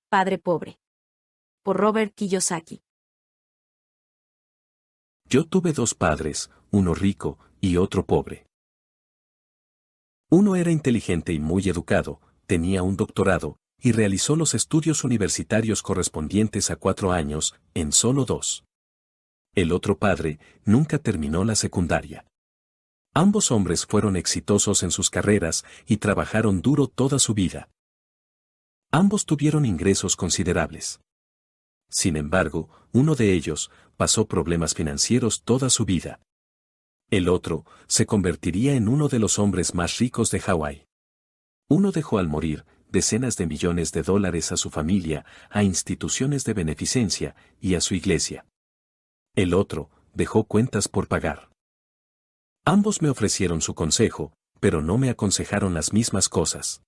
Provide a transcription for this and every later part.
Padre pobre. Por Robert Kiyosaki. Yo tuve dos padres, uno rico y otro pobre. Uno era inteligente y muy educado, tenía un doctorado, y realizó los estudios universitarios correspondientes a 4 años, en solo 2. El otro padre nunca terminó la secundaria. Ambos hombres fueron exitosos en sus carreras y trabajaron duro toda su vida. Ambos tuvieron ingresos considerables. Sin embargo, uno de ellos pasó problemas financieros toda su vida. El otro se convertiría en uno de los hombres más ricos de Hawái. Uno dejó al morir decenas de millones de dólares a su familia, a instituciones de beneficencia y a su iglesia. El otro dejó cuentas por pagar. Ambos me ofrecieron su consejo, pero no me aconsejaron las mismas cosas.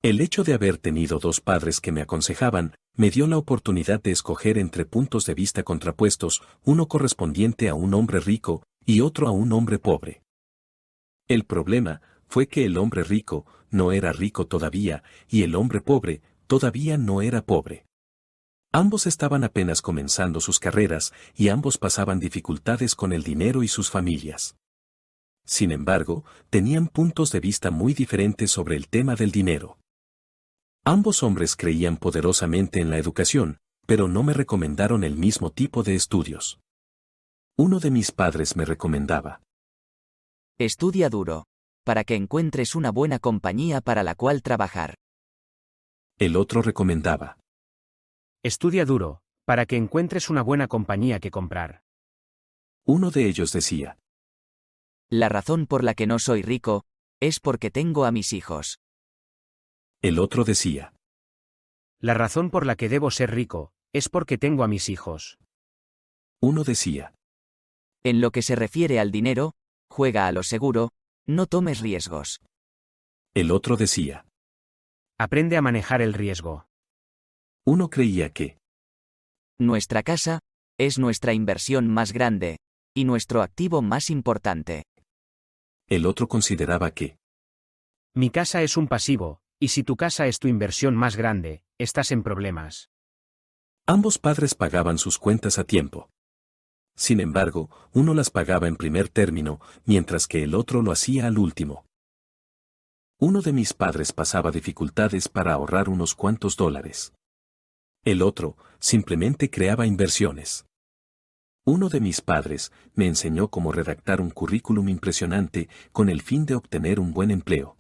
El hecho de haber tenido dos padres que me aconsejaban, me dio la oportunidad de escoger entre puntos de vista contrapuestos, uno correspondiente a un hombre rico y otro a un hombre pobre. El problema fue que el hombre rico no era rico todavía y el hombre pobre todavía no era pobre. Ambos estaban apenas comenzando sus carreras y ambos pasaban dificultades con el dinero y sus familias. Sin embargo, tenían puntos de vista muy diferentes sobre el tema del dinero. Ambos hombres creían poderosamente en la educación, pero no me recomendaron el mismo tipo de estudios. Uno de mis padres me recomendaba: estudia duro, para que encuentres una buena compañía para la cual trabajar. El otro recomendaba: estudia duro, para que encuentres una buena compañía que comprar. Uno de ellos decía: la razón por la que no soy rico, es porque tengo a mis hijos. El otro decía: la razón por la que debo ser rico, es porque tengo a mis hijos. Uno decía: en lo que se refiere al dinero, juega a lo seguro, no tomes riesgos. El otro decía: aprende a manejar el riesgo. Uno creía que nuestra casa es nuestra inversión más grande y nuestro activo más importante. El otro consideraba que mi casa es un pasivo, y si tu casa es tu inversión más grande, estás en problemas. ambos padres pagaban sus cuentas a tiempo. Sin embargo, uno las pagaba en primer término, mientras que el otro lo hacía al último. Uno de mis padres pasaba dificultades para ahorrar unos cuantos dólares. El otro simplemente creaba inversiones. Uno de mis padres me enseñó cómo redactar un currículum impresionante con el fin de obtener un buen empleo.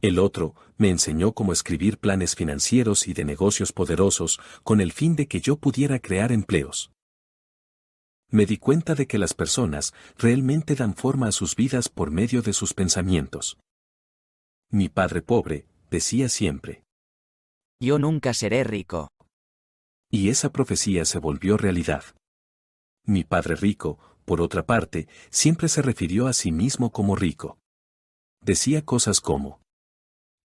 El otro me enseñó cómo escribir planes financieros y de negocios poderosos con el fin de que yo pudiera crear empleos. Me di cuenta de que las personas realmente dan forma a sus vidas por medio de sus pensamientos. Mi padre pobre decía siempre: yo nunca seré rico. Y esa profecía se volvió realidad. Mi padre rico, por otra parte, siempre se refirió a sí mismo como rico. Decía cosas como: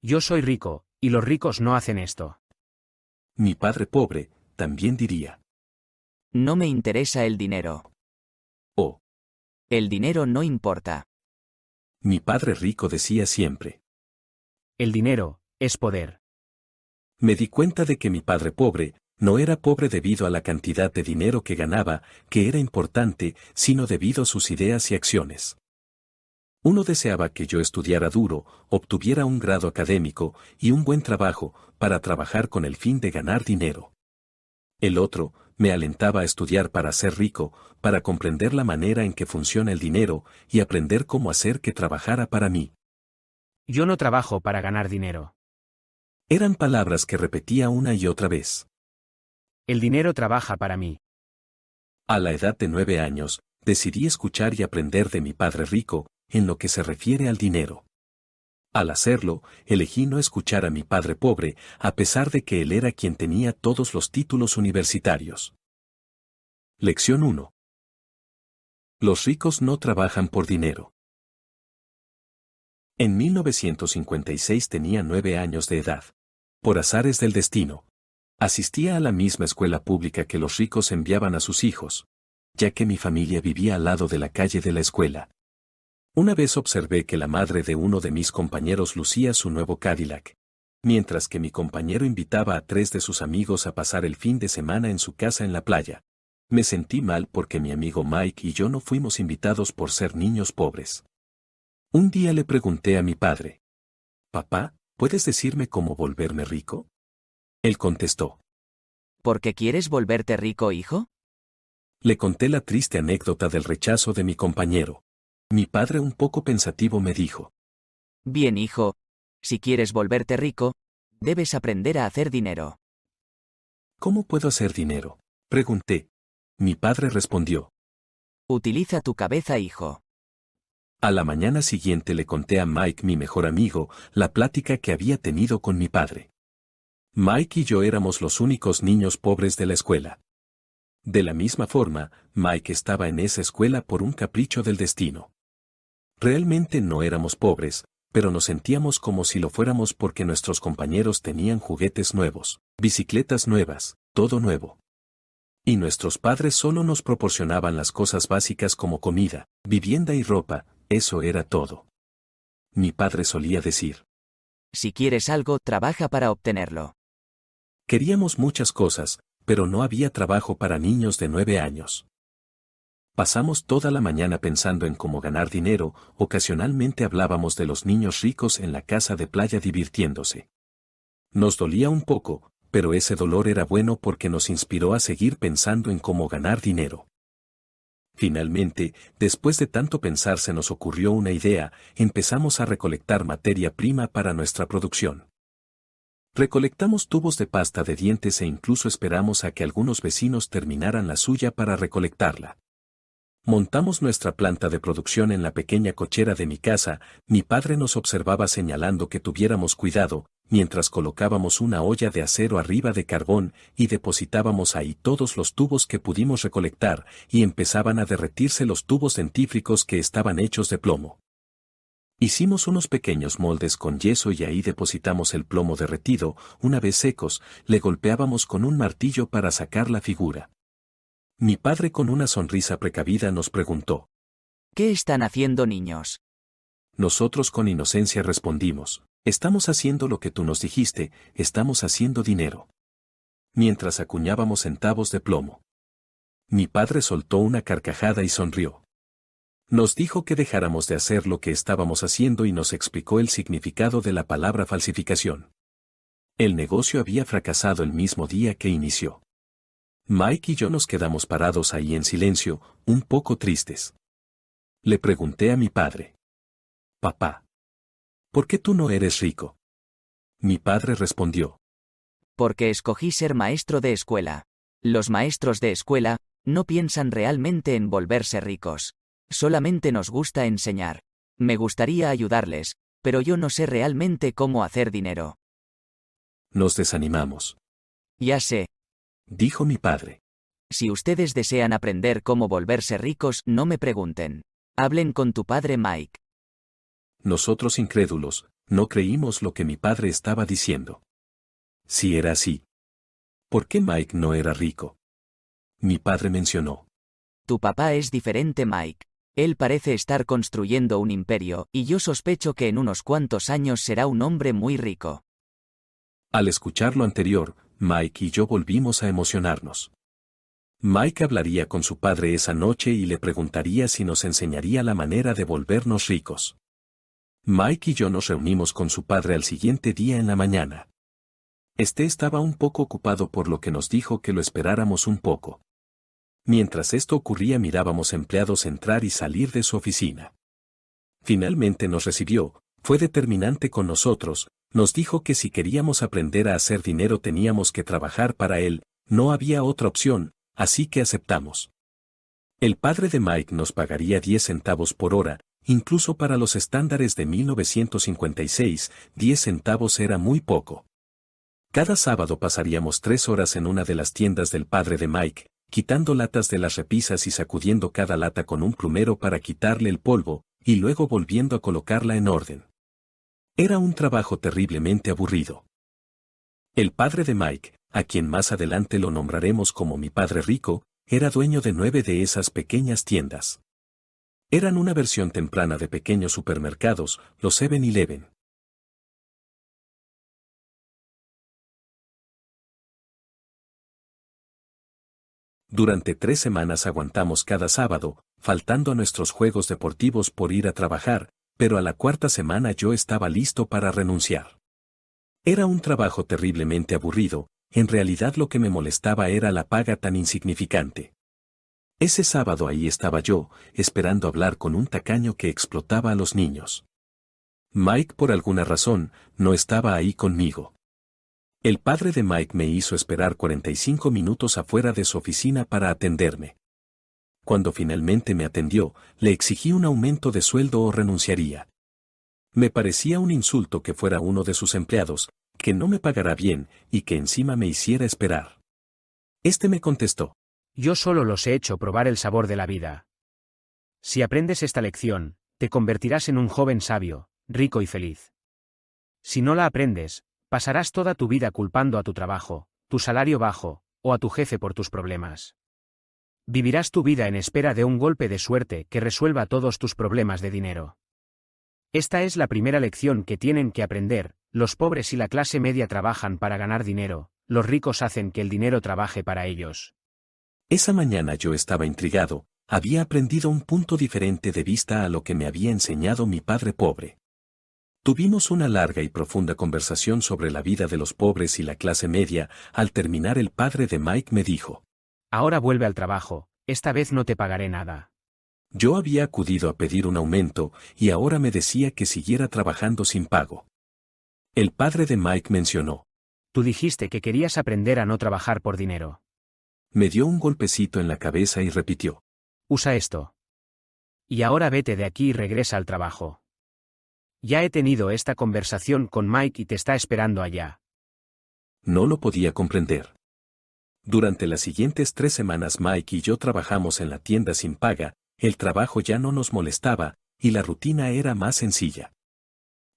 yo soy rico, y los ricos no hacen esto. Mi padre pobre también diría: no me interesa el dinero. O el dinero no importa. mi padre rico decía siempre: el dinero es poder. Me di cuenta de que mi padre pobre no era pobre debido a la cantidad de dinero que ganaba, que era importante, sino debido a sus ideas y acciones. Uno deseaba que yo estudiara duro, obtuviera un grado académico y un buen trabajo para trabajar con el fin de ganar dinero. El otro me alentaba a estudiar para ser rico, para comprender la manera en que funciona el dinero y aprender cómo hacer que trabajara para mí. Yo no trabajo para ganar dinero. Eran palabras que repetía una y otra vez. El dinero trabaja para mí. A la edad de 9 años, decidí escuchar y aprender de mi padre rico, en lo que se refiere al dinero. Al hacerlo, elegí no escuchar a mi padre pobre, a pesar de que él era quien tenía todos los títulos universitarios. Lección 1. Los ricos no trabajan por dinero. En 1956 tenía 9 años de edad. Por azares del destino, asistía a la misma escuela pública que los ricos enviaban a sus hijos, ya que mi familia vivía al lado de la calle de la escuela. Una vez observé que la madre de uno de mis compañeros lucía su nuevo Cadillac. mientras que mi compañero invitaba a 3 de sus amigos a pasar el fin de semana en su casa en la playa. Me sentí mal porque mi amigo Mike y yo no fuimos invitados por ser niños pobres. Un día le pregunté a mi padre: «Papá, ¿puedes decirme cómo volverme rico?». Él contestó: ¿Por qué quieres volverte rico, hijo? Le conté la triste anécdota del rechazo de mi compañero. Mi padre, un poco pensativo, me dijo: Bien, hijo. Si quieres volverte rico, debes aprender a hacer dinero. «¿Cómo puedo hacer dinero?», pregunté. Mi padre respondió: Utiliza tu cabeza, hijo. A la mañana siguiente le conté a Mike, mi mejor amigo, la plática que había tenido con mi padre. Mike y yo éramos los únicos niños pobres de la escuela. De la misma forma, Mike estaba en esa escuela por un capricho del destino. Realmente no éramos pobres, pero nos sentíamos como si lo fuéramos porque nuestros compañeros tenían juguetes nuevos, bicicletas nuevas, todo nuevo. Y nuestros padres solo nos proporcionaban las cosas básicas como comida, vivienda y ropa, eso era todo. Mi padre solía decir: Si quieres algo, trabaja para obtenerlo. queríamos muchas cosas, pero no había trabajo para niños de 9 años. Pasamos toda la mañana pensando en cómo ganar dinero, ocasionalmente hablábamos de los niños ricos en la casa de playa divirtiéndose. Nos dolía un poco, pero ese dolor era bueno porque nos inspiró a seguir pensando en cómo ganar dinero. Finalmente, después de tanto pensar, se nos ocurrió una idea: empezamos a recolectar materia prima para nuestra producción. Recolectamos tubos de pasta de dientes e incluso esperamos a que algunos vecinos terminaran la suya para recolectarla. Montamos nuestra planta de producción en la pequeña cochera de mi casa. Mi padre nos observaba señalando que tuviéramos cuidado, mientras colocábamos una olla de acero arriba de carbón y depositábamos ahí todos los tubos que pudimos recolectar, y empezaban a derretirse los tubos dentífricos que estaban hechos de plomo. Hicimos unos pequeños moldes con yeso y ahí depositamos el plomo derretido. Una vez secos, le golpeábamos con un martillo para sacar la figura. Mi padre, con una sonrisa precavida, nos preguntó: ¿Qué están haciendo, niños? Nosotros con inocencia respondimos: estamos haciendo lo que tú nos dijiste, estamos haciendo dinero. Mientras acuñábamos centavos de plomo. Mi padre soltó una carcajada y sonrió. Nos dijo que dejáramos de hacer lo que estábamos haciendo y nos explicó el significado de la palabra falsificación. El negocio había fracasado el mismo día que inició. Mike y yo nos quedamos parados ahí en silencio, un poco tristes. Le pregunté a mi padre: «Papá, ¿por qué tú no eres rico?». Mi padre respondió: Porque escogí ser maestro de escuela. Los maestros de escuela no piensan realmente en volverse ricos. Solamente nos gusta enseñar. Me gustaría ayudarles, pero yo no sé realmente cómo hacer dinero. Nos desanimamos. Ya sé. Dijo mi padre: Si ustedes desean aprender cómo volverse ricos, no me pregunten. Hablen con tu padre, Mike. Nosotros, incrédulos, no creímos lo que mi padre estaba diciendo. Si era así, ¿por qué Mike no era rico? Mi padre mencionó: Tu papá es diferente, Mike. Él parece estar construyendo un imperio, y yo sospecho que en unos cuantos años será un hombre muy rico. Al escuchar lo anterior, Mike y yo volvimos a emocionarnos. Mike hablaría con su padre esa noche y le preguntaría si nos enseñaría la manera de volvernos ricos. Mike y yo nos reunimos con su padre al siguiente día en la mañana. Este estaba un poco ocupado, por lo que nos dijo que lo esperáramos un poco. Mientras esto ocurría, mirábamos empleados entrar y salir de su oficina. Finalmente nos recibió, fue determinante con nosotros, nos dijo que si queríamos aprender a hacer dinero teníamos que trabajar para él, no había otra opción, así que aceptamos. El padre de Mike nos pagaría 10 centavos por hora, incluso para los estándares de 1956, 10 centavos era muy poco. Cada sábado pasaríamos 3 horas en una de las tiendas del padre de Mike, quitando latas de las repisas y sacudiendo cada lata con un plumero para quitarle el polvo, y luego volviendo a colocarla en orden. Era un trabajo terriblemente aburrido. El padre de Mike, a quien más adelante lo nombraremos como mi padre rico, era dueño de 9 de esas pequeñas tiendas. Eran una versión temprana de pequeños supermercados, los 7-Eleven. Durante 3 semanas aguantamos cada sábado, faltando a nuestros juegos deportivos por ir a trabajar, pero a la 4ª semana yo estaba listo para renunciar. Era un trabajo terriblemente aburrido, en realidad lo que me molestaba era la paga tan insignificante. Ese sábado ahí estaba yo, esperando hablar con un tacaño que explotaba a los niños. Mike por alguna razón, no estaba ahí conmigo. El padre de Mike me hizo esperar 45 minutos afuera de su oficina para atenderme. Cuando finalmente me atendió, le exigí un aumento de sueldo o renunciaría. Me parecía un insulto que fuera uno de sus empleados, que no me pagara bien y que encima me hiciera esperar. Este me contestó: Yo solo los he hecho probar el sabor de la vida. Si aprendes esta lección, te convertirás en un joven sabio, rico y feliz. Si no la aprendes, pasarás toda tu vida culpando a tu trabajo, tu salario bajo, o a tu jefe por tus problemas. Vivirás tu vida en espera de un golpe de suerte que resuelva todos tus problemas de dinero. Esta es la primera lección que tienen que aprender: los pobres y la clase media trabajan para ganar dinero, los ricos hacen que el dinero trabaje para ellos. Esa mañana yo estaba intrigado, había aprendido un punto diferente de vista a lo que me había enseñado mi padre pobre. Tuvimos una larga y profunda conversación sobre la vida de los pobres y la clase media. Al terminar, el padre de Mike me dijo: Ahora vuelve al trabajo, esta vez no te pagaré nada. Yo había acudido a pedir un aumento y ahora me decía que siguiera trabajando sin pago. El padre de Mike mencionó: Tú dijiste que querías aprender a no trabajar por dinero. Me dio un golpecito en la cabeza y repitió: Usa esto. Y ahora vete de aquí y regresa al trabajo. Ya he tenido esta conversación con Mike y te está esperando allá. No lo podía comprender. Durante las siguientes 3 semanas Mike y yo trabajamos en la tienda sin paga, el trabajo ya no nos molestaba, y la rutina era más sencilla.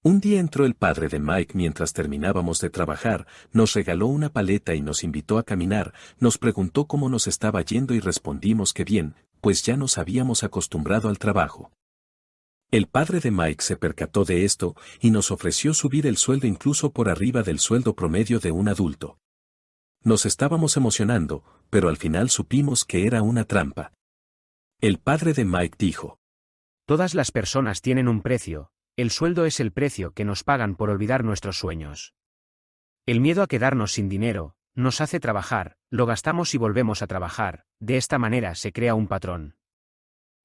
Un día entró el padre de Mike mientras terminábamos de trabajar, nos regaló una paleta y nos invitó a caminar, nos preguntó cómo nos estaba yendo y respondimos que bien, pues ya nos habíamos acostumbrado al trabajo. El padre de Mike se percató de esto y nos ofreció subir el sueldo incluso por arriba del sueldo promedio de un adulto. Nos estábamos emocionando, pero al final supimos que era una trampa. El padre de Mike dijo: Todas las personas tienen un precio, el sueldo es el precio que nos pagan por olvidar nuestros sueños. El miedo a quedarnos sin dinero nos hace trabajar, lo gastamos y volvemos a trabajar, de esta manera se crea un patrón.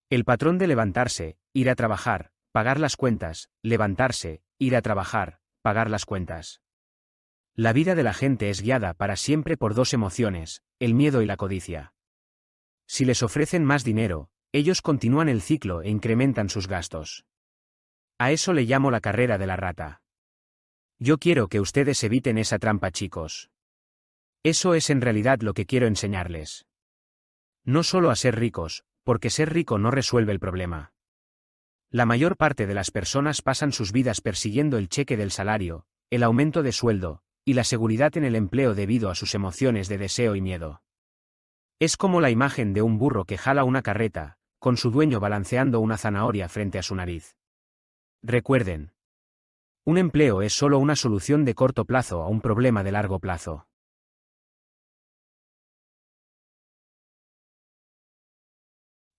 El patrón de levantarse, ir a trabajar, pagar las cuentas, levantarse, ir a trabajar, pagar las cuentas. La vida de la gente es guiada para siempre por 2 emociones, el miedo y la codicia. Si les ofrecen más dinero, ellos continúan el ciclo e incrementan sus gastos. A eso le llamo la carrera de la rata. Yo quiero que ustedes eviten esa trampa, chicos. Eso es en realidad lo que quiero enseñarles. No solo a ser ricos, porque ser rico no resuelve el problema. La mayor parte de las personas pasan sus vidas persiguiendo el cheque del salario, el aumento de sueldo, y la seguridad en el empleo debido a sus emociones de deseo y miedo. Es como la imagen de un burro que jala una carreta, con su dueño balanceando una zanahoria frente a su nariz. Recuerden, un empleo es solo una solución de corto plazo a un problema de largo plazo.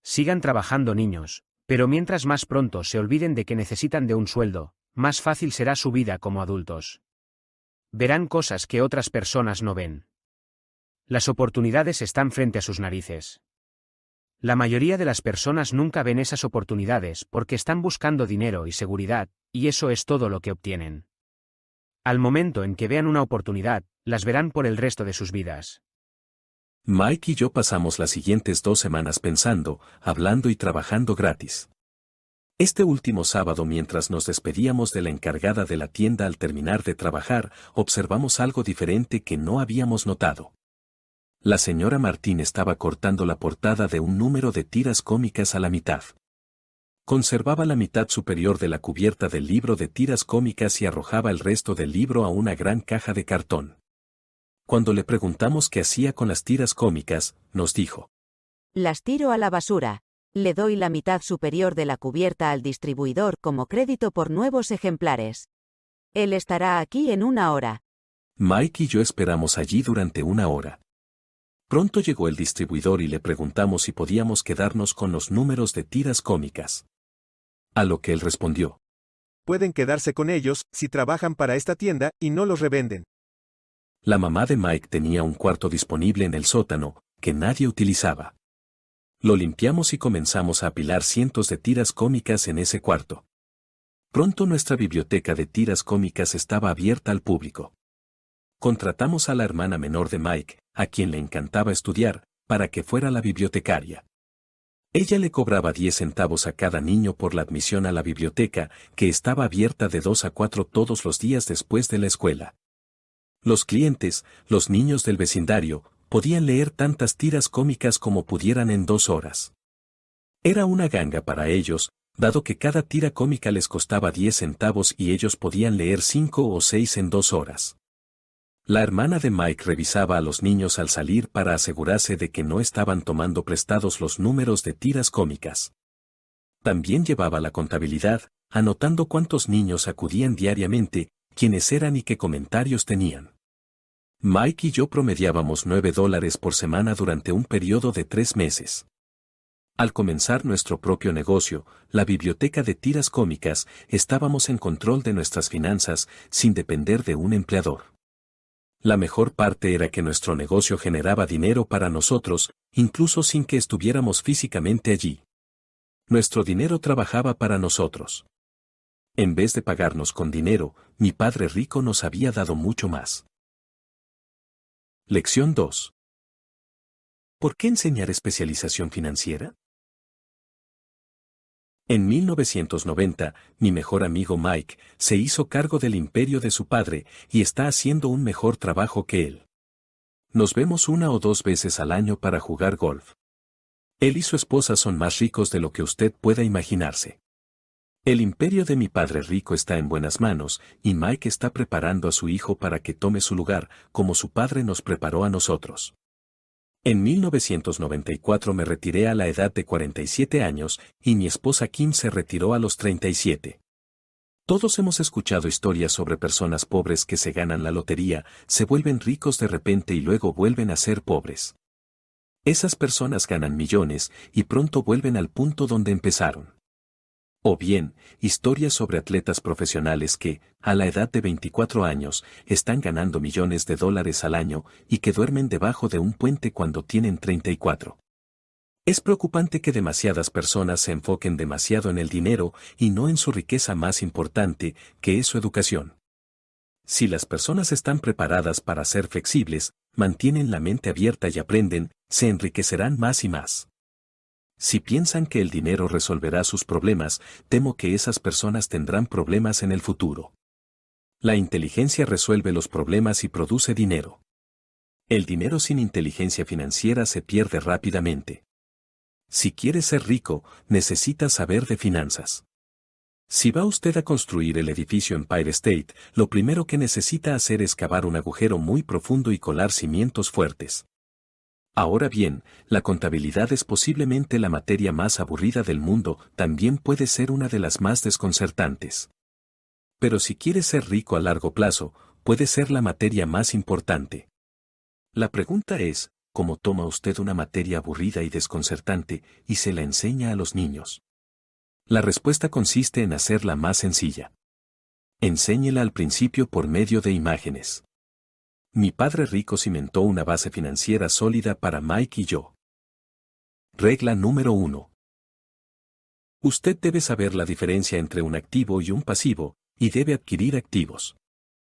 Sigan trabajando, niños, pero mientras más pronto se olviden de que necesitan de un sueldo, más fácil será su vida como adultos. Verán cosas que otras personas no ven. Las oportunidades están frente a sus narices. La mayoría de las personas nunca ven esas oportunidades porque están buscando dinero y seguridad, y eso es todo lo que obtienen. Al momento en que vean una oportunidad, las verán por el resto de sus vidas. Mike y yo pasamos las siguientes 2 semanas pensando, hablando y trabajando gratis. Este último sábado, mientras nos despedíamos de la encargada de la tienda al terminar de trabajar, observamos algo diferente que no habíamos notado. La señora Martín estaba cortando la portada de un número de tiras cómicas a la mitad. Conservaba la mitad superior de la cubierta del libro de tiras cómicas y arrojaba el resto del libro a una gran caja de cartón. Cuando le preguntamos qué hacía con las tiras cómicas, nos dijo: Las tiro a la basura. Le doy la mitad superior de la cubierta al distribuidor como crédito por nuevos ejemplares. Él estará aquí en 1 hora. Mike y yo esperamos allí durante 1 hora. Pronto llegó el distribuidor y le preguntamos si podíamos quedarnos con los números de tiras cómicas. A lo que él respondió: Pueden quedarse con ellos si trabajan para esta tienda y no los revenden. La mamá de Mike tenía un cuarto disponible en el sótano, que nadie utilizaba. Lo limpiamos y comenzamos a apilar cientos de tiras cómicas en ese cuarto. Pronto nuestra biblioteca de tiras cómicas estaba abierta al público. Contratamos a la hermana menor de Mike, a quien le encantaba estudiar, para que fuera la bibliotecaria. Ella le cobraba 10 centavos a cada niño por la admisión a la biblioteca, que estaba abierta de 2 a 4 todos los días después de la escuela. Los clientes, los niños del vecindario, podían leer tantas tiras cómicas como pudieran en 2 horas. Era una ganga para ellos, dado que cada tira cómica les costaba 10 centavos y ellos podían leer 5 o 6 en 2 horas. La hermana de Mike revisaba a los niños al salir para asegurarse de que no estaban tomando prestados los números de tiras cómicas. También llevaba la contabilidad, anotando cuántos niños acudían diariamente, quiénes eran y qué comentarios tenían. Mike y yo promediábamos $9 por semana durante un periodo de 3 meses. Al comenzar nuestro propio negocio, la biblioteca de tiras cómicas, estábamos en control de nuestras finanzas, sin depender de un empleador. La mejor parte era que nuestro negocio generaba dinero para nosotros, incluso sin que estuviéramos físicamente allí. Nuestro dinero trabajaba para nosotros. En vez de pagarnos con dinero, mi padre rico nos había dado mucho más. Lección 2. ¿Por qué enseñar especialización financiera? En 1990, mi mejor amigo Mike se hizo cargo del imperio de su padre y está haciendo un mejor trabajo que él. Nos vemos 1 o 2 veces al año para jugar golf. Él y su esposa son más ricos de lo que usted pueda imaginarse. El imperio de mi padre rico está en buenas manos y Mike está preparando a su hijo para que tome su lugar, como su padre nos preparó a nosotros. En 1994 me retiré a la edad de 47 años y mi esposa Kim se retiró a los 37. Todos hemos escuchado historias sobre personas pobres que se ganan la lotería, se vuelven ricos de repente y luego vuelven a ser pobres. Esas personas ganan millones y pronto vuelven al punto donde empezaron. O bien, historias sobre atletas profesionales que, a la edad de 24 años, están ganando millones de dólares al año y que duermen debajo de un puente cuando tienen 34. Es preocupante que demasiadas personas se enfoquen demasiado en el dinero y no en su riqueza más importante, que es su educación. Si las personas están preparadas para ser flexibles, mantienen la mente abierta y aprenden, se enriquecerán más y más. Si piensan que el dinero resolverá sus problemas, temo que esas personas tendrán problemas en el futuro. La inteligencia resuelve los problemas y produce dinero. El dinero sin inteligencia financiera se pierde rápidamente. Si quiere ser rico, necesita saber de finanzas. Si va usted a construir el edificio Empire State, lo primero que necesita hacer es cavar un agujero muy profundo y colar cimientos fuertes. Ahora bien, la contabilidad es posiblemente la materia más aburrida del mundo, también puede ser una de las más desconcertantes. Pero si quiere ser rico a largo plazo, puede ser la materia más importante. La pregunta es, ¿cómo toma usted una materia aburrida y desconcertante y se la enseña a los niños? La respuesta consiste en hacerla más sencilla. Enséñela al principio por medio de imágenes. Mi padre rico cimentó una base financiera sólida para Mike y yo. Regla número 1. Usted debe saber la diferencia entre un activo y un pasivo, y debe adquirir activos.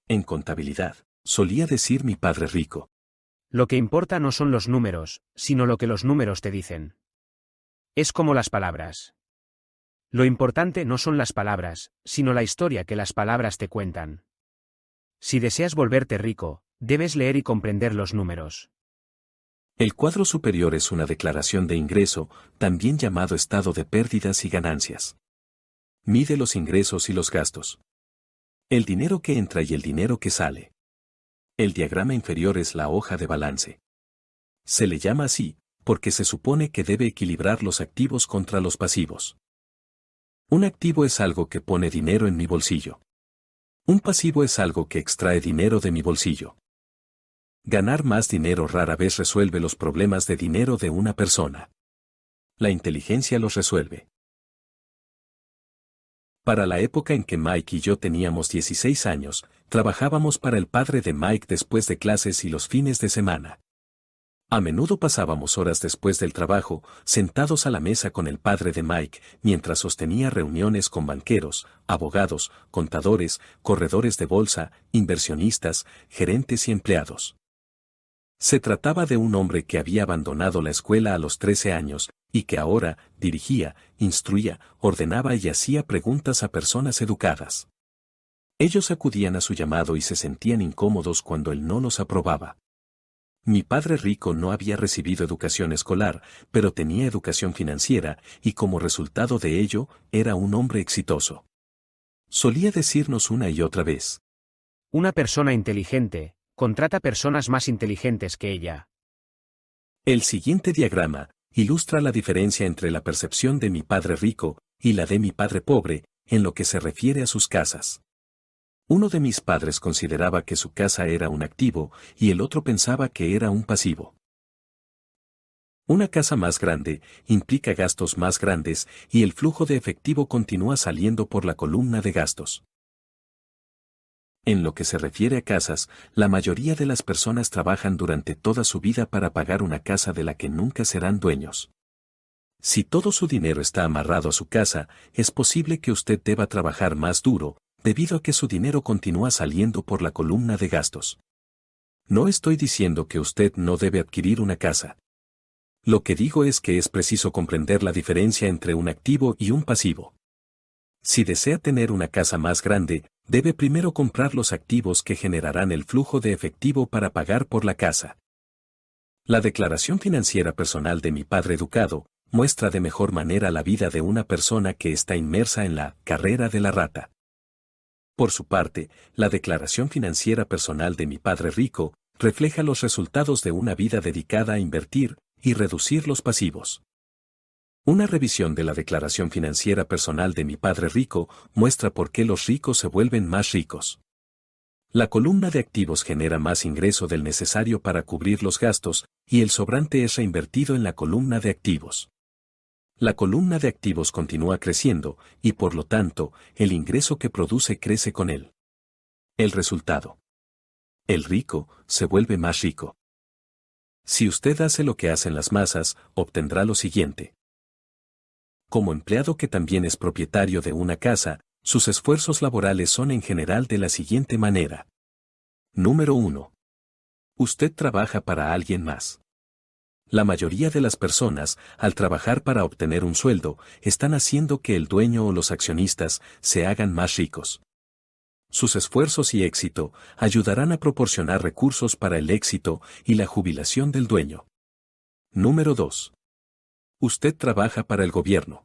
En contabilidad, solía decir mi padre rico. Lo que importa no son los números, sino lo que los números te dicen. Es como las palabras. Lo importante no son las palabras, sino la historia que las palabras te cuentan. Si deseas volverte rico, debes leer y comprender los números. El cuadro superior es una declaración de ingreso, también llamado estado de pérdidas y ganancias. Mide los ingresos y los gastos. El dinero que entra y el dinero que sale. El diagrama inferior es la hoja de balance. Se le llama así, porque se supone que debe equilibrar los activos contra los pasivos. Un activo es algo que pone dinero en mi bolsillo. Un pasivo es algo que extrae dinero de mi bolsillo. Ganar más dinero rara vez resuelve los problemas de dinero de una persona. La inteligencia los resuelve. Para la época en que Mike y yo teníamos 16 años, trabajábamos para el padre de Mike después de clases y los fines de semana. A menudo pasábamos horas después del trabajo, sentados a la mesa con el padre de Mike, mientras sostenía reuniones con banqueros, abogados, contadores, corredores de bolsa, inversionistas, gerentes y empleados. Se trataba de un hombre que había abandonado la escuela a los 13 años, y que ahora dirigía, instruía, ordenaba y hacía preguntas a personas educadas. Ellos acudían a su llamado y se sentían incómodos cuando él no los aprobaba. Mi padre rico no había recibido educación escolar, pero tenía educación financiera, y como resultado de ello, era un hombre exitoso. Solía decirnos una y otra vez: Una persona inteligente contrata personas más inteligentes que ella. el siguiente diagrama ilustra la diferencia entre la percepción de mi padre rico y la de mi padre pobre, en lo que se refiere a sus casas. Uno de mis padres consideraba que su casa era un activo y el otro pensaba que era un pasivo. Una casa más grande implica gastos más grandes y el flujo de efectivo continúa saliendo por la columna de gastos. En lo que se refiere a casas, la mayoría de las personas trabajan durante toda su vida para pagar una casa de la que nunca serán dueños. Si todo su dinero está amarrado a su casa, es posible que usted deba trabajar más duro, debido a que su dinero continúa saliendo por la columna de gastos. No estoy diciendo que usted no debe adquirir una casa. Lo que digo es que es preciso comprender la diferencia entre un activo y un pasivo. Si desea tener una casa más grande, debe primero comprar los activos que generarán el flujo de efectivo para pagar por la casa. La declaración financiera personal de mi padre educado muestra de mejor manera la vida de una persona que está inmersa en la carrera de la rata. Por su parte, la declaración financiera personal de mi padre rico refleja los resultados de una vida dedicada a invertir y reducir los pasivos. Una revisión de la declaración financiera personal de mi padre rico muestra por qué los ricos se vuelven más ricos. La columna de activos genera más ingreso del necesario para cubrir los gastos, y el sobrante es reinvertido en la columna de activos. La columna de activos continúa creciendo, y por lo tanto, el ingreso que produce crece con él. El resultado: el rico se vuelve más rico. Si usted hace lo que hacen las masas, obtendrá lo siguiente. Como empleado que también es propietario de una casa, sus esfuerzos laborales son en general de la siguiente manera. Número 1. Usted trabaja para alguien más. La mayoría de las personas, al trabajar para obtener un sueldo, están haciendo que el dueño o los accionistas se hagan más ricos. Sus esfuerzos y éxito ayudarán a proporcionar recursos para el éxito y la jubilación del dueño. Número 2. Usted trabaja para el gobierno.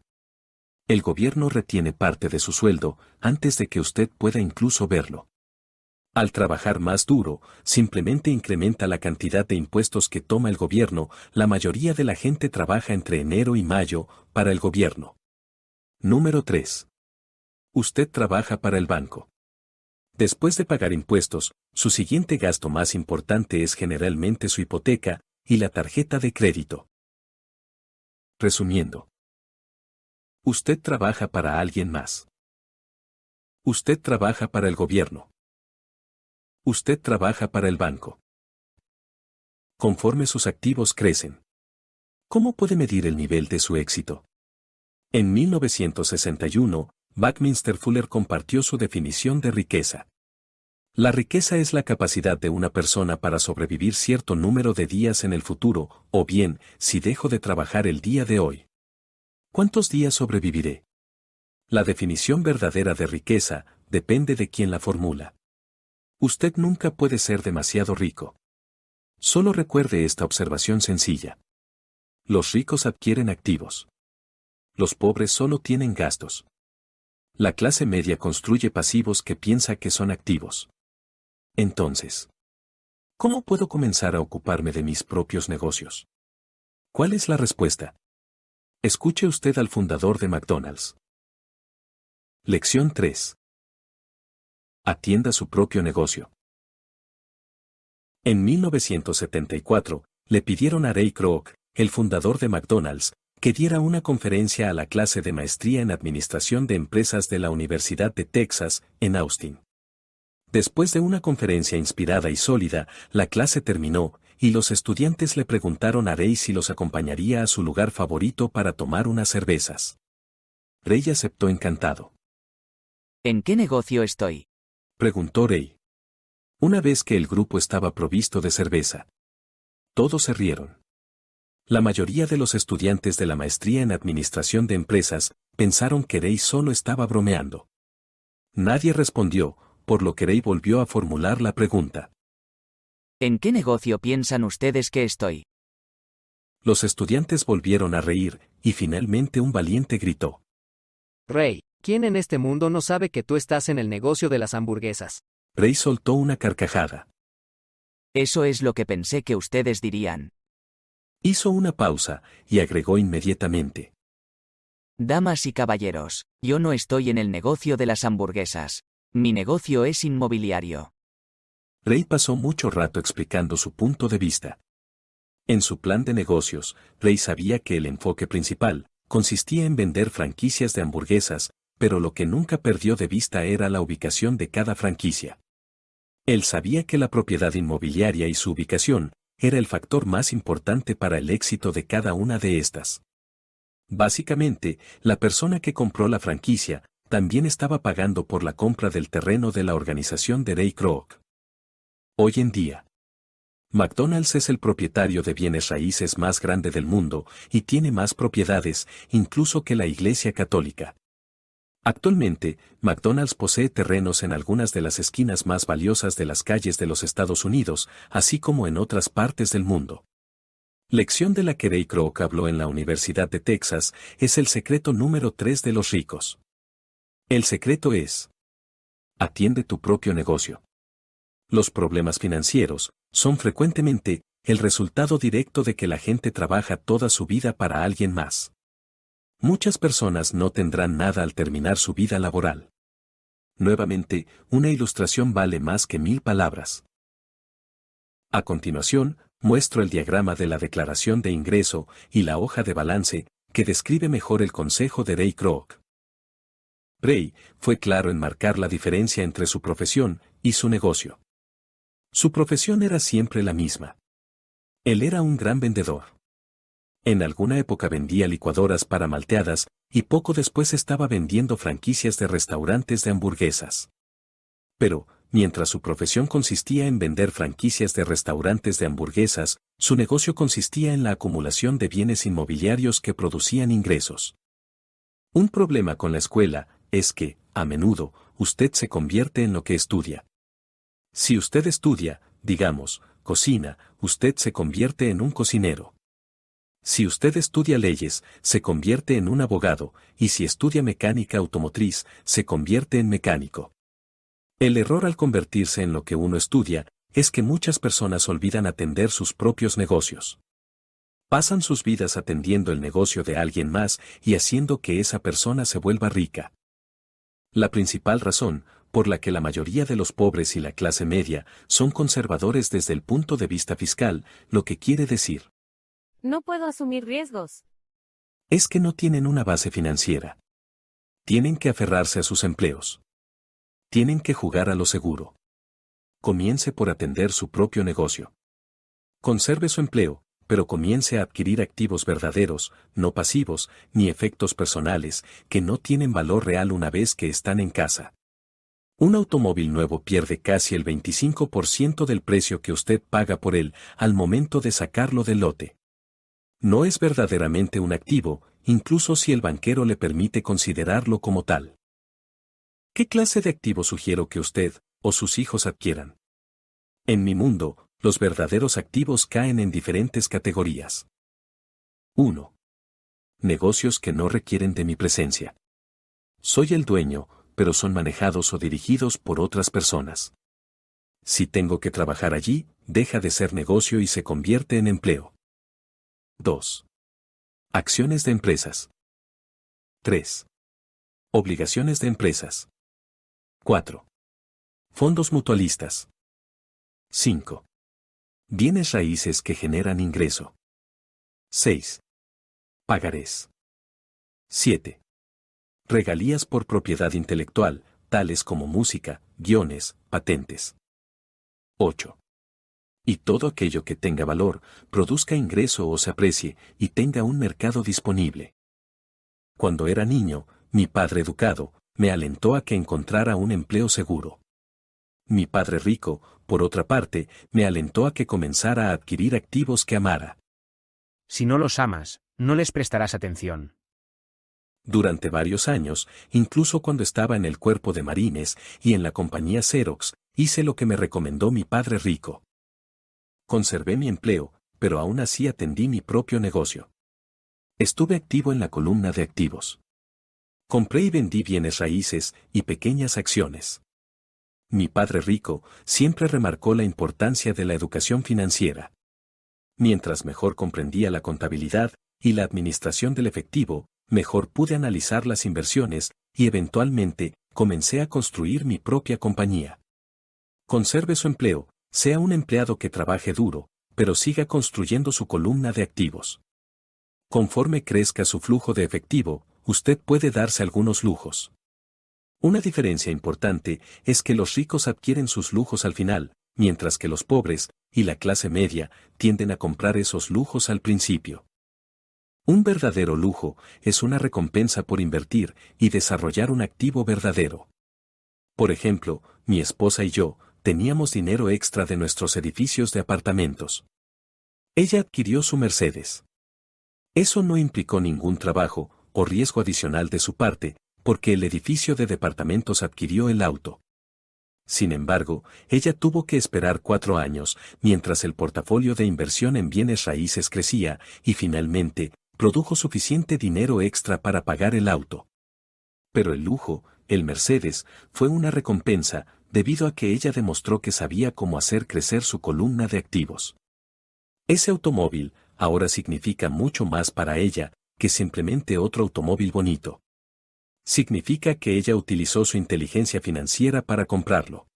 El gobierno retiene parte de su sueldo antes de que usted pueda incluso verlo. Al trabajar más duro, simplemente incrementa la cantidad de impuestos que toma el gobierno. La mayoría de la gente trabaja entre enero y mayo para el gobierno. Número 3. Usted trabaja para el banco. Después de pagar impuestos, su siguiente gasto más importante es generalmente su hipoteca y la tarjeta de crédito. Resumiendo, usted trabaja para alguien más. Usted trabaja para el gobierno. Usted trabaja para el banco. Conforme sus activos crecen, ¿cómo puede medir el nivel de su éxito? En 1961, Buckminster Fuller compartió su definición de riqueza. La riqueza es la capacidad de una persona para sobrevivir cierto número de días en el futuro, o bien, si dejo de trabajar el día de hoy. ¿Cuántos días sobreviviré? La definición verdadera de riqueza depende de quién la formula. Usted nunca puede ser demasiado rico. Solo recuerde esta observación sencilla. Los ricos adquieren activos. Los pobres solo tienen gastos. La clase media construye pasivos que piensa que son activos. Entonces, ¿cómo puedo comenzar a ocuparme de mis propios negocios? ¿Cuál es la respuesta? Escuche usted al fundador de McDonald's. Lección 3. Atienda su propio negocio. En 1974, le pidieron a Ray Kroc, el fundador de McDonald's, que diera una conferencia a la clase de maestría en Administración de Empresas de la Universidad de Texas, en Austin. Después de una conferencia inspirada y sólida, la clase terminó, y los estudiantes le preguntaron a Ray si los acompañaría a su lugar favorito para tomar unas cervezas. Ray aceptó encantado. ¿En qué negocio estoy? Preguntó Ray. Una vez que el grupo estaba provisto de cerveza. Todos se rieron. La mayoría de los estudiantes de la maestría en Administración de Empresas pensaron que Ray solo estaba bromeando. Nadie respondió, por lo que Ray volvió a formular la pregunta. ¿En qué negocio piensan ustedes que estoy? Los estudiantes volvieron a reír, y finalmente un valiente gritó. Ray, ¿quién en este mundo no sabe que tú estás en el negocio de las hamburguesas? Ray soltó una carcajada. Eso es lo que pensé que ustedes dirían. Hizo una pausa, y agregó inmediatamente. Damas y caballeros, yo no estoy en el negocio de las hamburguesas. Mi negocio es inmobiliario. Ray pasó mucho rato explicando su punto de vista. En su plan de negocios, Ray sabía que el enfoque principal consistía en vender franquicias de hamburguesas, pero lo que nunca perdió de vista era la ubicación de cada franquicia. Él sabía que la propiedad inmobiliaria y su ubicación era el factor más importante para el éxito de cada una de estas. Básicamente, la persona que compró la franquicia también estaba pagando por la compra del terreno de la organización de Ray Kroc. Hoy en día, McDonald's es el propietario de bienes raíces más grande del mundo y tiene más propiedades, incluso que la Iglesia Católica. Actualmente, McDonald's posee terrenos en algunas de las esquinas más valiosas de las calles de los Estados Unidos, así como en otras partes del mundo. Lección de la que Ray Kroc habló en la Universidad de Texas es el secreto número 3 de los ricos. El secreto es: atiende tu propio negocio. Los problemas financieros son frecuentemente el resultado directo de que la gente trabaja toda su vida para alguien más. Muchas personas no tendrán nada al terminar su vida laboral. Nuevamente, una ilustración vale más que 1000 palabras. A continuación, muestro el diagrama de la declaración de ingreso y la hoja de balance, que describe mejor el consejo de Ray Kroc. Ray fue claro en marcar la diferencia entre su profesión y su negocio. Su profesión era siempre la misma. Él era un gran vendedor. En alguna época vendía licuadoras para malteadas, y poco después estaba vendiendo franquicias de restaurantes de hamburguesas. Pero, mientras su profesión consistía en vender franquicias de restaurantes de hamburguesas, su negocio consistía en la acumulación de bienes inmobiliarios que producían ingresos. Un problema con la escuela es que, a menudo, usted se convierte en lo que estudia. Si usted estudia, digamos, cocina, usted se convierte en un cocinero. Si usted estudia leyes, se convierte en un abogado, y si estudia mecánica automotriz, se convierte en mecánico. El error al convertirse en lo que uno estudia es que muchas personas olvidan atender sus propios negocios. Pasan sus vidas atendiendo el negocio de alguien más y haciendo que esa persona se vuelva rica. La principal razón por la que la mayoría de los pobres y la clase media son conservadores desde el punto de vista fiscal, lo que quiere decir: no puedo asumir riesgos. Es que no tienen una base financiera. Tienen que aferrarse a sus empleos. Tienen que jugar a lo seguro. Comience por atender su propio negocio. Conserve su empleo, pero comience a adquirir activos verdaderos, no pasivos, ni efectos personales, que no tienen valor real una vez que están en casa. Un automóvil nuevo pierde casi el 25% del precio que usted paga por él al momento de sacarlo del lote. No es verdaderamente un activo, incluso si el banquero le permite considerarlo como tal. ¿Qué clase de activo sugiero que usted o sus hijos adquieran? En mi mundo, los verdaderos activos caen en diferentes categorías. 1. Negocios que no requieren de mi presencia. Soy el dueño, pero son manejados o dirigidos por otras personas. Si tengo que trabajar allí, deja de ser negocio y se convierte en empleo. 2. Acciones de empresas. 3. Obligaciones de empresas. 4. Fondos mutualistas. 5. Bienes raíces que generan ingreso. 6. Pagarés. 7. Regalías por propiedad intelectual, tales como música, guiones, patentes. 8. Y todo aquello que tenga valor, produzca ingreso o se aprecie, y tenga un mercado disponible. Cuando era niño, mi padre educado, me alentó a que encontrara un empleo seguro. Mi padre rico, por otra parte, me alentó a que comenzara a adquirir activos que amara. Si no los amas, no les prestarás atención. Durante varios años, incluso cuando estaba en el cuerpo de marines y en la compañía Xerox, hice lo que me recomendó mi padre rico. Conservé mi empleo, pero aún así atendí mi propio negocio. Estuve activo en la columna de activos. Compré y vendí bienes raíces y pequeñas acciones. Mi padre rico siempre remarcó la importancia de la educación financiera. Mientras mejor comprendía la contabilidad y la administración del efectivo, mejor pude analizar las inversiones y eventualmente comencé a construir mi propia compañía. Conserve su empleo, sea un empleado que trabaje duro, pero siga construyendo su columna de activos. Conforme crezca su flujo de efectivo, usted puede darse algunos lujos. Una diferencia importante es que los ricos adquieren sus lujos al final, mientras que los pobres y la clase media tienden a comprar esos lujos al principio. Un verdadero lujo es una recompensa por invertir y desarrollar un activo verdadero. Por ejemplo, mi esposa y yo teníamos dinero extra de nuestros edificios de apartamentos. Ella adquirió su Mercedes. Eso no implicó ningún trabajo o riesgo adicional de su parte, porque el edificio de departamentos adquirió el auto. Sin embargo, ella tuvo que esperar 4 años, mientras el portafolio de inversión en bienes raíces crecía, y finalmente, produjo suficiente dinero extra para pagar el auto. Pero el lujo, el Mercedes, fue una recompensa, debido a que ella demostró que sabía cómo hacer crecer su columna de activos. Ese automóvil, ahora significa mucho más para ella, que simplemente otro automóvil bonito. Significa que ella utilizó su inteligencia financiera para comprarlo.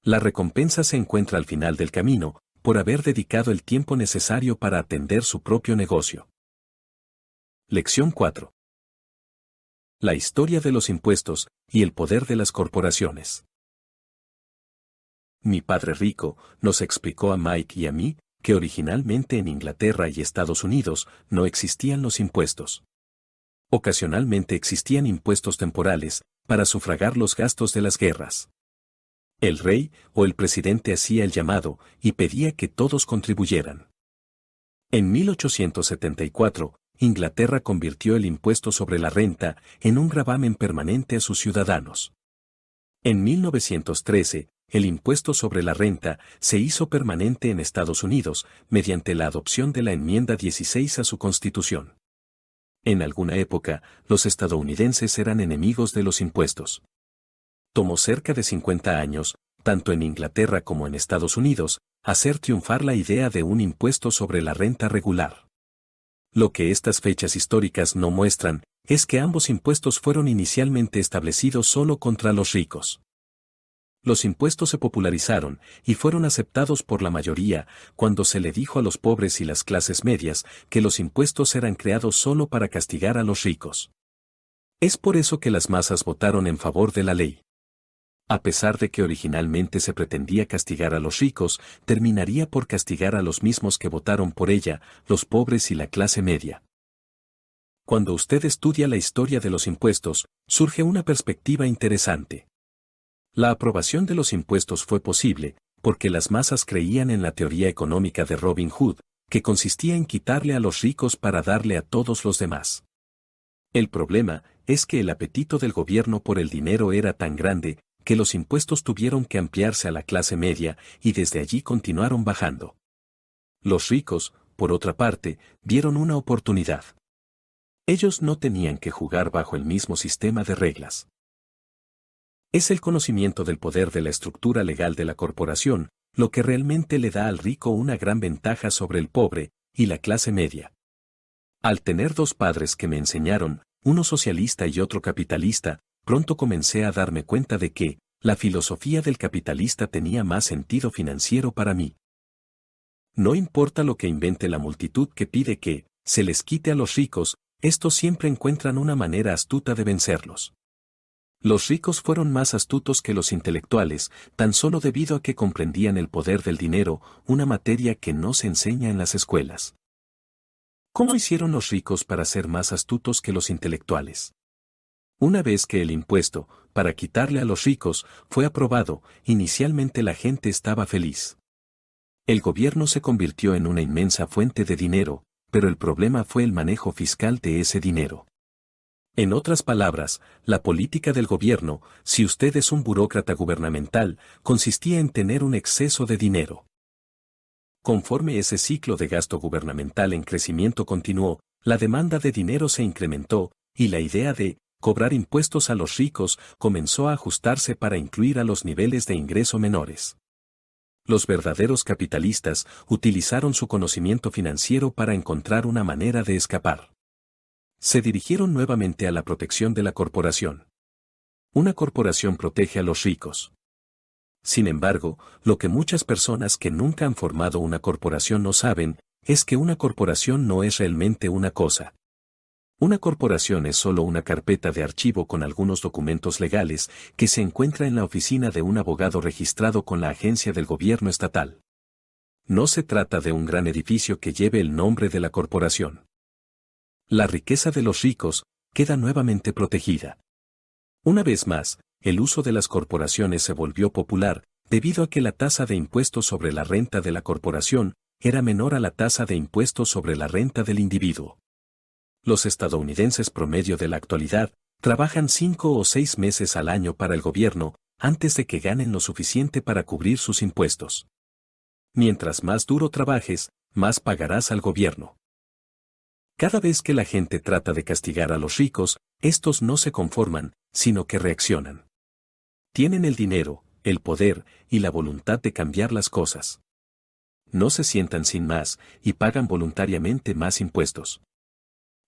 La recompensa se encuentra al final del camino, por haber dedicado el tiempo necesario para atender su propio negocio. Lección 4. La historia de los impuestos y el poder de las corporaciones. Mi padre rico nos explicó a Mike y a mí que originalmente en Inglaterra y Estados Unidos no existían los impuestos. Ocasionalmente existían impuestos temporales para sufragar los gastos de las guerras. El rey o el presidente hacía el llamado y pedía que todos contribuyeran. En 1874, Inglaterra convirtió el impuesto sobre la renta en un gravamen permanente a sus ciudadanos. En 1913, el impuesto sobre la renta se hizo permanente en Estados Unidos mediante la adopción de la enmienda 16 a su Constitución. En alguna época, los estadounidenses eran enemigos de los impuestos. Tomó cerca de 50 años, tanto en Inglaterra como en Estados Unidos, hacer triunfar la idea de un impuesto sobre la renta regular. Lo que estas fechas históricas no muestran es que ambos impuestos fueron inicialmente establecidos solo contra los ricos. Los impuestos se popularizaron y fueron aceptados por la mayoría cuando se le dijo a los pobres y las clases medias que los impuestos eran creados solo para castigar a los ricos. Es por eso que las masas votaron en favor de la ley. A pesar de que originalmente se pretendía castigar a los ricos, terminaría por castigar a los mismos que votaron por ella, los pobres y la clase media. Cuando usted estudia la historia de los impuestos, surge una perspectiva interesante. La aprobación de los impuestos fue posible, porque las masas creían en la teoría económica de Robin Hood, que consistía en quitarle a los ricos para darle a todos los demás. El problema es que el apetito del gobierno por el dinero era tan grande, que los impuestos tuvieron que ampliarse a la clase media y desde allí continuaron bajando. Los ricos, por otra parte, vieron una oportunidad. Ellos no tenían que jugar bajo el mismo sistema de reglas. Es el conocimiento del poder de la estructura legal de la corporación, lo que realmente le da al rico una gran ventaja sobre el pobre y la clase media. Al tener dos padres que me enseñaron, uno socialista y otro capitalista, pronto comencé a darme cuenta de que la filosofía del capitalista tenía más sentido financiero para mí. No importa lo que invente la multitud que pide que se les quite a los ricos, estos siempre encuentran una manera astuta de vencerlos. Los ricos fueron más astutos que los intelectuales, tan solo debido a que comprendían el poder del dinero, una materia que no se enseña en las escuelas. ¿Cómo hicieron los ricos para ser más astutos que los intelectuales? Una vez que el impuesto, para quitarle a los ricos, fue aprobado, inicialmente la gente estaba feliz. El gobierno se convirtió en una inmensa fuente de dinero, pero el problema fue el manejo fiscal de ese dinero. En otras palabras, la política del gobierno, si usted es un burócrata gubernamental, consistía en tener un exceso de dinero. Conforme ese ciclo de gasto gubernamental en crecimiento continuó, la demanda de dinero se incrementó, y la idea de cobrar impuestos a los ricos comenzó a ajustarse para incluir a los niveles de ingreso menores. Los verdaderos capitalistas utilizaron su conocimiento financiero para encontrar una manera de escapar. Se dirigieron nuevamente a la protección de la corporación. Una corporación protege a los ricos. Sin embargo, lo que muchas personas que nunca han formado una corporación no saben, es que una corporación no es realmente una cosa. Una corporación es solo una carpeta de archivo con algunos documentos legales que se encuentra en la oficina de un abogado registrado con la agencia del gobierno estatal. No se trata de un gran edificio que lleve el nombre de la corporación. La riqueza de los ricos queda nuevamente protegida. Una vez más, el uso de las corporaciones se volvió popular debido a que la tasa de impuestos sobre la renta de la corporación era menor a la tasa de impuestos sobre la renta del individuo. Los estadounidenses promedio de la actualidad trabajan 5 o 6 meses al año para el gobierno antes de que ganen lo suficiente para cubrir sus impuestos. Mientras más duro trabajes, más pagarás al gobierno. Cada vez que la gente trata de castigar a los ricos, estos no se conforman, sino que reaccionan. Tienen el dinero, el poder y la voluntad de cambiar las cosas. No se sientan sin más y pagan voluntariamente más impuestos.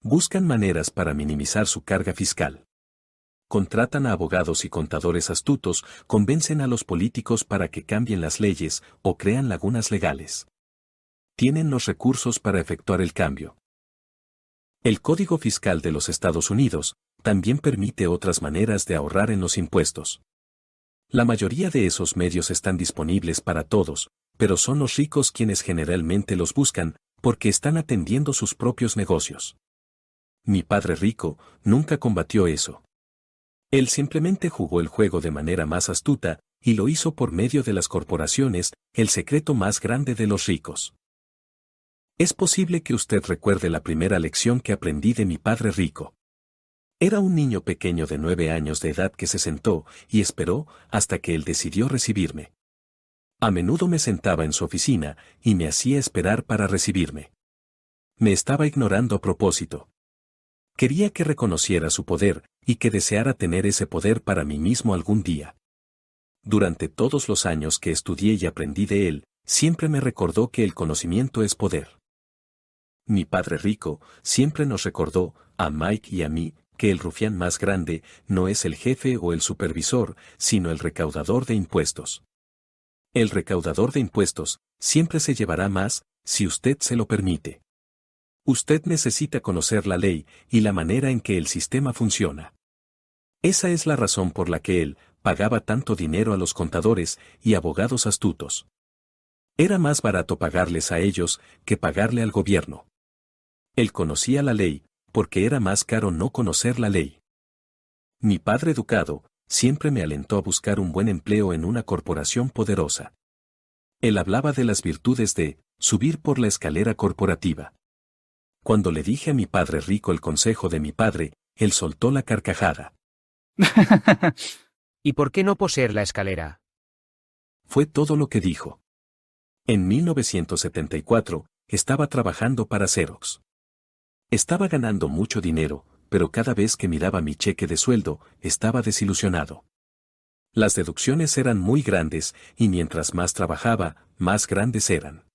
Buscan maneras para minimizar su carga fiscal. Contratan a abogados y contadores astutos, convencen a los políticos para que cambien las leyes o crean lagunas legales. Tienen los recursos para efectuar el cambio. El Código Fiscal de los Estados Unidos también permite otras maneras de ahorrar en los impuestos. La mayoría de esos medios están disponibles para todos, pero son los ricos quienes generalmente los buscan, porque están atendiendo sus propios negocios. Mi padre rico nunca combatió eso. Él simplemente jugó el juego de manera más astuta, y lo hizo por medio de las corporaciones, el secreto más grande de los ricos. Es posible que usted recuerde la primera lección que aprendí de mi padre rico. Era un niño pequeño de 9 años de edad que se sentó y esperó hasta que él decidió recibirme. A menudo me sentaba en su oficina y me hacía esperar para recibirme. Me estaba ignorando a propósito. Quería que reconociera su poder y que deseara tener ese poder para mí mismo algún día. Durante todos los años que estudié y aprendí de él, siempre me recordó que el conocimiento es poder. Mi padre rico siempre nos recordó, a Mike y a mí, que el rufián más grande no es el jefe o el supervisor, sino el recaudador de impuestos. El recaudador de impuestos siempre se llevará más, si usted se lo permite. Usted necesita conocer la ley y la manera en que el sistema funciona. Esa es la razón por la que él pagaba tanto dinero a los contadores y abogados astutos. Era más barato pagarles a ellos que pagarle al gobierno. Él conocía la ley, porque era más caro no conocer la ley. Mi padre educado siempre me alentó a buscar un buen empleo en una corporación poderosa. Él hablaba de las virtudes de subir por la escalera corporativa. Cuando le dije a mi padre rico el consejo de mi padre, él soltó la carcajada. ¿Y por qué no poseer la escalera? Fue todo lo que dijo. En 1974, estaba trabajando para Xerox. Estaba ganando mucho dinero, pero cada vez que miraba mi cheque de sueldo, estaba desilusionado. Las deducciones eran muy grandes y mientras más trabajaba, más grandes eran.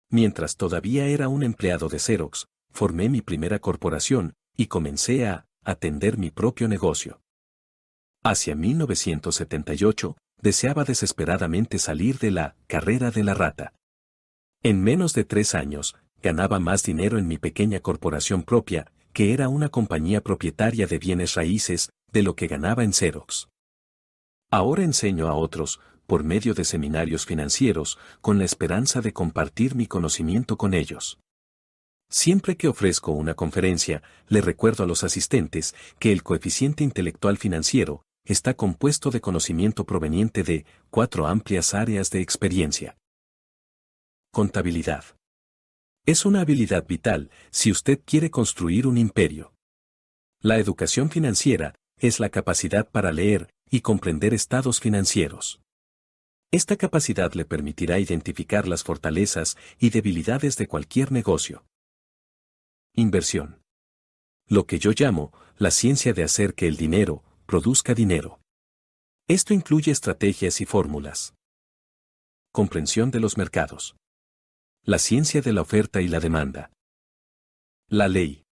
Mientras todavía era un empleado de Xerox, formé mi primera corporación y comencé a atender mi propio negocio. Hacia 1978, deseaba desesperadamente salir de la carrera de la rata. En menos de 3 años, ganaba más dinero en mi pequeña corporación propia, que era una compañía propietaria de bienes raíces, de lo que ganaba en Xerox. Ahora enseño a otros, por medio de seminarios financieros, con la esperanza de compartir mi conocimiento con ellos. Siempre que ofrezco una conferencia, le recuerdo a los asistentes que el coeficiente intelectual financiero está compuesto de conocimiento proveniente de 4 amplias áreas de experiencia. Contabilidad. Es una habilidad vital si usted quiere construir un imperio. La educación financiera es la capacidad para leer y comprender estados financieros. Esta capacidad le permitirá identificar las fortalezas y debilidades de cualquier negocio. Inversión. Lo que yo llamo la ciencia de hacer que el dinero produzca dinero. Esto incluye estrategias y fórmulas. Comprensión de los mercados. La ciencia de la oferta y la demanda. La ley.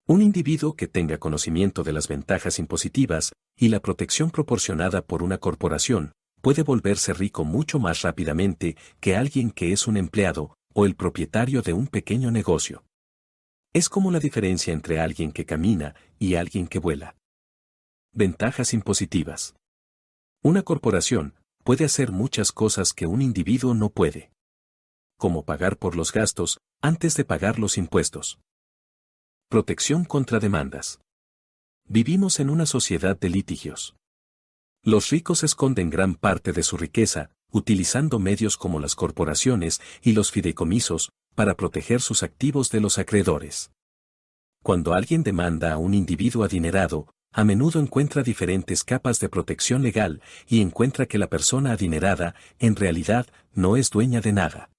Un individuo que tenga conocimiento de las ventajas impositivas y la protección proporcionada por una corporación puede volverse rico mucho más rápidamente que alguien que es un empleado o el propietario de un pequeño negocio. Es como la diferencia entre alguien que camina y alguien que vuela. Ventajas impositivas. Una corporación puede hacer muchas cosas que un individuo no puede. Como pagar por los gastos antes de pagar los impuestos. Protección contra demandas. Vivimos en una sociedad de litigios. Los ricos esconden gran parte de su riqueza, utilizando medios como las corporaciones y los fideicomisos, para proteger sus activos de los acreedores. Cuando alguien demanda a un individuo adinerado, a menudo encuentra diferentes capas de protección legal y encuentra que la persona adinerada, en realidad, no es dueña de nada.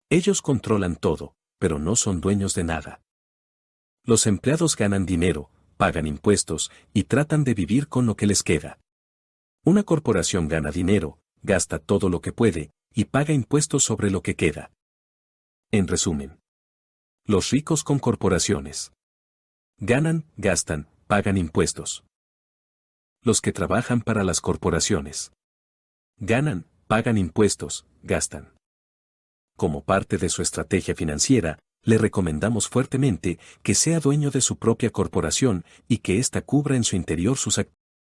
Ellos controlan todo, pero no son dueños de nada. Los empleados ganan dinero, pagan impuestos y tratan de vivir con lo que les queda. Una corporación gana dinero, gasta todo lo que puede y paga impuestos sobre lo que queda. En resumen, los ricos con corporaciones. Ganan, gastan, pagan impuestos. Los que trabajan para las corporaciones. Ganan, pagan impuestos, gastan. Como parte de su estrategia financiera, le recomendamos fuertemente que sea dueño de su propia corporación y que ésta cubra en su interior sus activos.